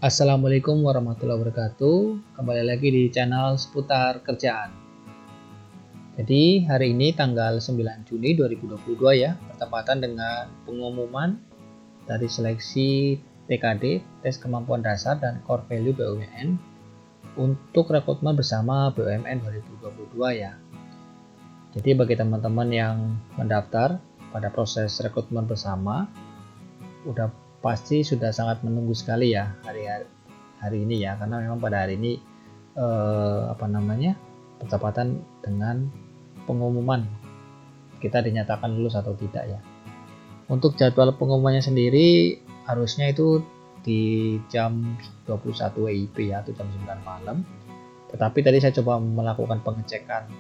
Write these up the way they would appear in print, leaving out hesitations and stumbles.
Assalamualaikum warahmatullahi wabarakatuh. Kembali lagi di channel seputar kerjaan. Jadi hari ini tanggal 9 Juni 2022 ya, bertepatan dengan pengumuman dari seleksi TKD, tes kemampuan dasar dan core value BUMN untuk rekrutmen bersama BUMN 2022 ya. Jadi bagi teman-teman yang mendaftar pada proses rekrutmen bersama, udah pasti sudah sangat menunggu sekali ya hari ini ya, karena memang pada hari ini bertepatan dengan pengumuman kita dinyatakan lulus atau tidak ya. Untuk jadwal pengumumannya sendiri harusnya itu di jam 21 WIB ya, atau jam 9 malam. Tetapi tadi saya coba melakukan pengecekan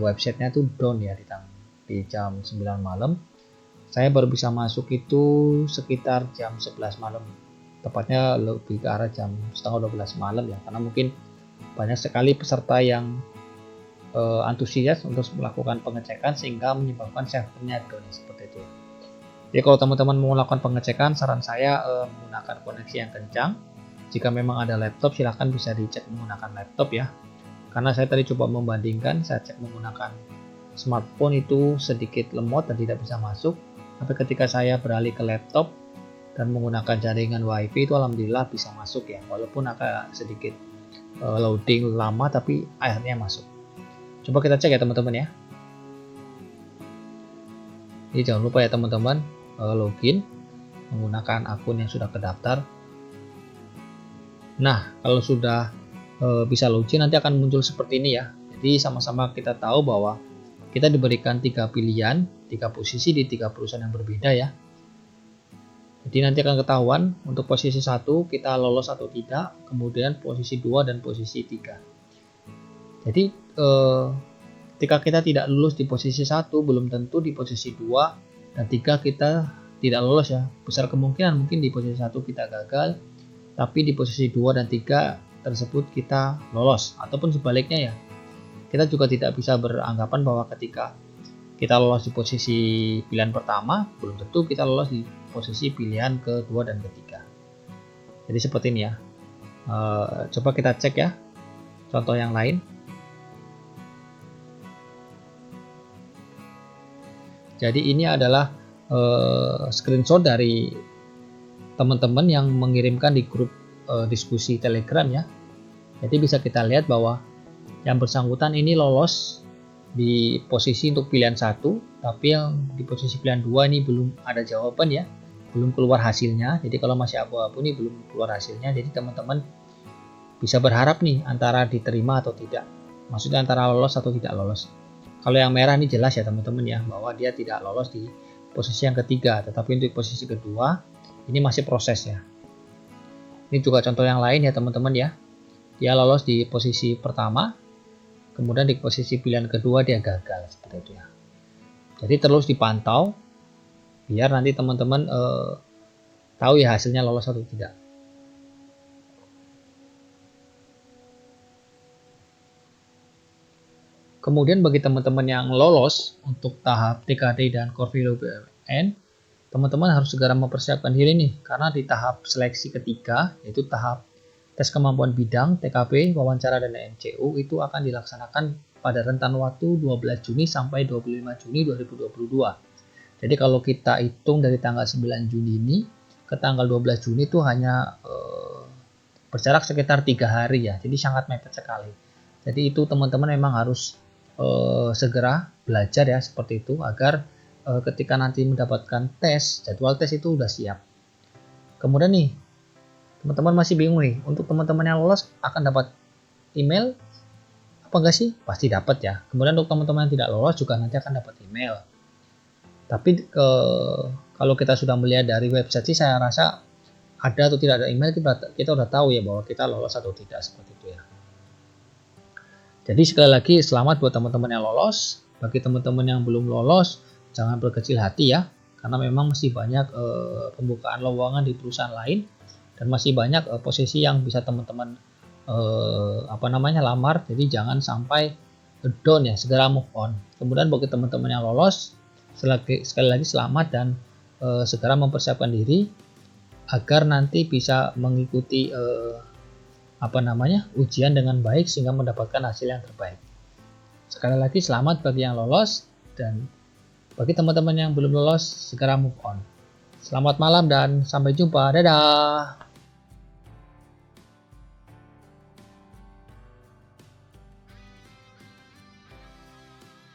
websitenya itu down ya di jam 9 malam. Saya baru bisa masuk itu sekitar jam 11 malam, tepatnya lebih ke arah jam setengah 12 malam ya, karena mungkin banyak sekali peserta yang antusias untuk melakukan pengecekan sehingga menyebabkan servernya down seperti itu. Jadi kalau teman-teman mau melakukan pengecekan, saran saya menggunakan koneksi yang kencang. Jika memang ada laptop, silahkan bisa dicek menggunakan laptop ya, karena saya tadi coba membandingkan, saya cek menggunakan smartphone itu sedikit lemot dan tidak bisa masuk. Tapi ketika saya beralih ke laptop dan menggunakan jaringan WiFi itu alhamdulillah bisa masuk ya, walaupun agak sedikit loading lama tapi akhirnya masuk. Coba kita cek ya teman-teman ya. Jadi jangan lupa ya teman-teman login menggunakan akun yang sudah terdaftar. Nah, kalau sudah bisa login nanti akan muncul seperti ini ya. Jadi sama-sama kita tahu bahwa kita diberikan 3 pilihan, 3 posisi di 3 perusahaan yang berbeda ya. Jadi nanti akan ketahuan untuk posisi 1 kita lolos atau tidak, kemudian posisi 2 dan posisi 3. Jadi ketika kita tidak lulus di posisi 1, belum tentu di posisi 2 dan 3 kita tidak lolos ya. Besar kemungkinan mungkin di posisi 1 kita gagal, tapi di posisi 2 dan 3 tersebut kita lolos, ataupun sebaliknya ya. Kita juga tidak bisa beranggapan bahwa ketika kita lolos di posisi pilihan pertama, belum tentu kita lolos di posisi pilihan kedua dan ketiga. Jadi seperti ini ya. Coba kita cek ya contoh yang lain. Jadi ini adalah screenshot dari teman-teman yang mengirimkan di grup diskusi Telegram ya. Jadi bisa kita lihat bahwa yang bersangkutan ini lolos di posisi untuk pilihan 1, tapi yang di posisi pilihan 2 ini belum ada jawaban ya, belum keluar hasilnya. Jadi kalau masih abu-abu nih belum keluar hasilnya, jadi teman-teman bisa berharap nih antara diterima atau tidak, maksudnya antara lolos atau tidak lolos. Kalau yang merah ini jelas ya teman-teman ya, bahwa dia tidak lolos di posisi yang ketiga, tetapi untuk posisi kedua ini masih proses ya. Ini juga contoh yang lain ya teman-teman ya, dia lolos di posisi pertama, kemudian di posisi pilihan kedua dia gagal seperti itu ya. Jadi terus dipantau biar nanti teman-teman tahu ya hasilnya lolos atau tidak. Kemudian bagi teman-teman yang lolos untuk tahap TKD dan core value BUMN, teman-teman harus segera mempersiapkan diri nih, karena di tahap seleksi ketiga, yaitu tahap tes kemampuan bidang, TKP, wawancara dan MCU itu akan dilaksanakan pada rentan waktu 12 Juni sampai 25 Juni 2022. Jadi kalau kita hitung dari tanggal 9 Juni ini ke tanggal 12 Juni itu hanya berjarak sekitar 3 hari ya. Jadi sangat mepet sekali. Jadi itu teman-teman memang harus segera belajar ya seperti itu, agar ketika nanti mendapatkan tes, jadwal tes itu udah siap. Kemudian nih, teman-teman masih bingung nih, untuk teman-teman yang lolos akan dapat email apa enggak sih? Pasti dapat ya. Kemudian untuk teman-teman yang tidak lolos juga nanti akan dapat email. Tapi kalau kita sudah melihat dari website sih, saya rasa ada atau tidak ada email kita udah tahu ya bahwa kita lolos atau tidak seperti itu ya. Jadi sekali lagi selamat buat teman-teman yang lolos. Bagi teman-teman yang belum lolos, jangan berkecil hati ya, karena memang masih banyak pembukaan lowongan di perusahaan lain. Dan masih banyak posisi yang bisa teman-teman lamar. Jadi jangan sampai down ya, segera move on. Kemudian bagi teman-teman yang lolos, sekali lagi selamat dan segera mempersiapkan diri agar nanti bisa mengikuti ujian dengan baik sehingga mendapatkan hasil yang terbaik. Sekali lagi selamat bagi yang lolos, dan bagi teman-teman yang belum lolos segera move on. Selamat malam dan sampai jumpa. Dadah.